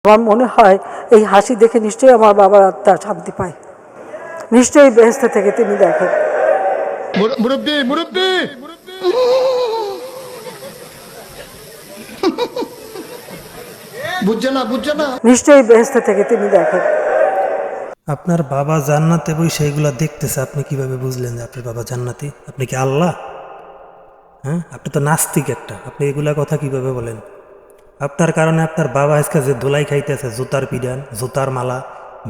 আমার মনে হয় এই হাসি দেখে নিশ্চয়ই আমার বাবার আত্মা শান্তি পায়, নিশ্চয়ই বেহেশতে থেকে তিনি দেখেন। মুরব্বি মুরব্বি বুঝছে না নিশ্চয়ই বেহেশতে থেকে তিনি দেখেন। আপনার বাবা জান্নাতে বই সেইগুলা দেখতেছে, আপনি কিভাবে বুঝলেন যে আপনার বাবা জান্নাতি? আপনি কি আল্লাহ? হ্যাঁ, আপনি তো নাস্তিক একটা, আপনি এগুলা কথা কিভাবে বলেন? আপনার কারণে আপনার বাবা আজকে যে ধুলাই খাইতেছে, জুতার পিডান, জুতার মালা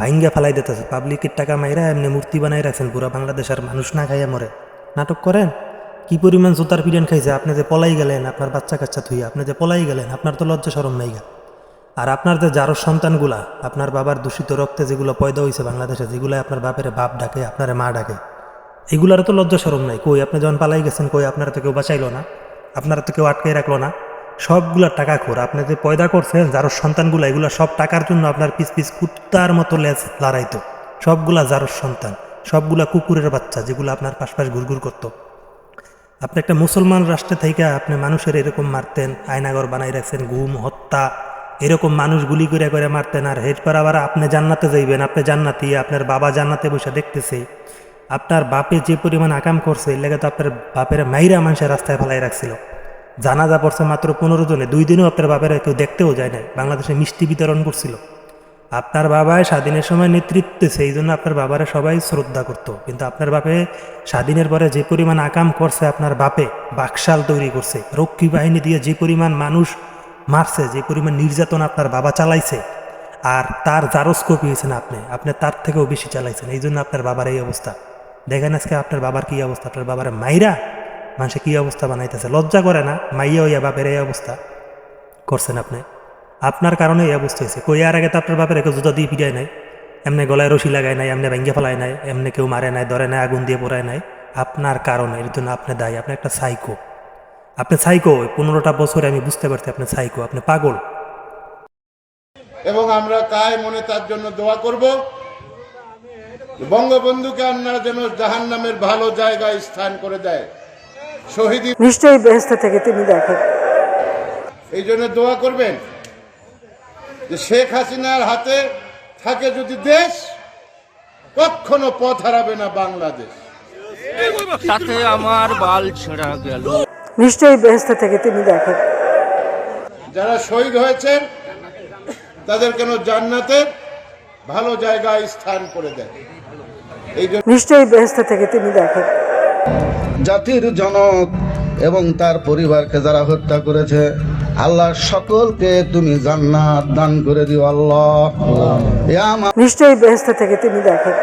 ভাঙ্গা ফেলাই দিতেছে, পাবলিকের টাকা মাইরা এমনি মূর্তি বানাই রাখছেন, পুরা বাংলাদেশের মানুষ না খাইয়া মরে। নাটক করেন। কি পরিমাণ জুতার পিডান খাইছে, আপনি যে পলাই গেলেন আপনার বাচ্চা কাচ্চা থুইয়া, আপনি যে পলাই গেলেন, আপনার তো লজ্জা শরম নাই গা। আর আপনার যে যারো সন্তানগুলা, আপনার বাবার দূষিত রক্তে যেগুলো পয়দা হয়েছে বাংলাদেশে, যেগুলো আপনার বাপের বাপ ডাকে, আপনার মা ডাকে, এগুলার তো লজ্জা শরম নাই। কই আপনি যখন পালাই গেছেন, কই আপনারা তো কেউ বাঁচাইলো না, আপনারা তো কেউ আটকে রাখলো না। সবগুলা টাকা খোর, আপনি যে পয়দা করছেন যারো সন্তানগুলো, এগুলো সব টাকার জন্য আপনার পিস পিস কুত্তার মতো লেজ লড়াইতো। সবগুলা যারো সন্তান, সবগুলা কুকুরের বাচ্চা, যেগুলো আপনার পাশপাশ ঘুরঘুর করতো। আপনি একটা মুসলমান রাষ্ট্রে থেকে আপনি মানুষের এরকম মারতেন, আয়নাগর বানাই রাখছেন, গুম হত্যা এরকম মানুষ গুলি করে করে মারতেন। আর এরপর আবার আপনি জান্নাতে যাইবেন, আপনি জান্নাতি, আপনার বাবা জান্নাতে বসে দেখতেছে। আপনার বাপে যে পরিমাণ আকাম করছে, এর লেগে তো আপনার বাপের মাইরা মানুষের রাস্তায় ফেলাই রাখছিল। জানাজা পড়ছে মাত্র 15 জনে, 2 দিনও আপনার বাপের কেউ দেখতেও যায় না। বাংলাদেশে মিষ্টি বিতরণ করছিল। আপনার বাবায় স্বাধীনের সময় নেতৃত্বে, সেই জন্য আপনার বাবারে সবাই শ্রদ্ধা করতো। কিন্তু আপনার বাপে স্বাধীনের পরে যে পরিমাণ আকাম করছে, আপনার বাপে বাকশাল তৈরি করছে, রক্ষী বাহিনী দিয়ে যে পরিমাণ মানুষ মারছে, যে পরিমাণ নির্যাতন আপনার বাবা চালাইছে, আর তার জারজ কপি হয়েছেন আপনি তার থেকেও বেশি চালাইছেন। এই জন্য আপনার বাবার এই অবস্থা। দেখেন আজকে আপনার বাবার কী অবস্থা, আপনার বাবার মাইরা মানুষে কী অবস্থা বানাইতেছে। লজ্জা করে না? মাইয়া হইয়া বাপের এই অবস্থা করছেন আপনি। আপনার কারণে এই অবস্থা হয়েছে। কই আর আগে তো আপনার বাপের কেউ জুতা দিয়ে পিটায় নাই, এমনি গলায় রশি লাগায় নাই, এমনি ভেঙ্গে ফেলায় নাই, এমনি কেউ মারে নাই, ধরে নাই, আগুন দিয়ে পোড়ায় নাই। আপনার কারণে, এর জন্য আপনি দায়ী। আপনি একটা সাইকো, আপনি সাইকো। 15টা বছরে আমি বুঝতে পারছি আপনি সাইকো, আপনি পাগল। এবং আমরা তাই মনে তার জন্য দোয়া করব, বঙ্গবন্ধুকে আল্লাহ যেন জাহান্নামের ভালো জায়গায় স্থান করে দেয়। শহীদি নিশ্চয়ই বেহেশতে থেকে তিনি দেখেন। এই জন্য দোয়া করবেন যে শেখ হাসিনার হাতে থাকে যদি দেশ, কখনো পথ হারাবে না বাংলাদেশ। তাতে আমার বাল ছেঁড়া গেল। নিশ্চয়ই বেহেশতে থেকে তিনি দেখেন। যারা শহীদ হয়েছেন তাদের কেন জান্নাতের ভালো জায়গায় স্থান করে দেয়। এই জন্য নিশ্চয়ই বেহেশতে থেকে তিনি দেখেন। জাতির জনক এবং তার পরিবারকে যারা হত্যা করেছে, আল্লাহ সকলকে তুমি জান্নাত দান করে দিও আল্লাহ। নিশ্চয়ই বেহেশতে থেকে তিনি দেখেন।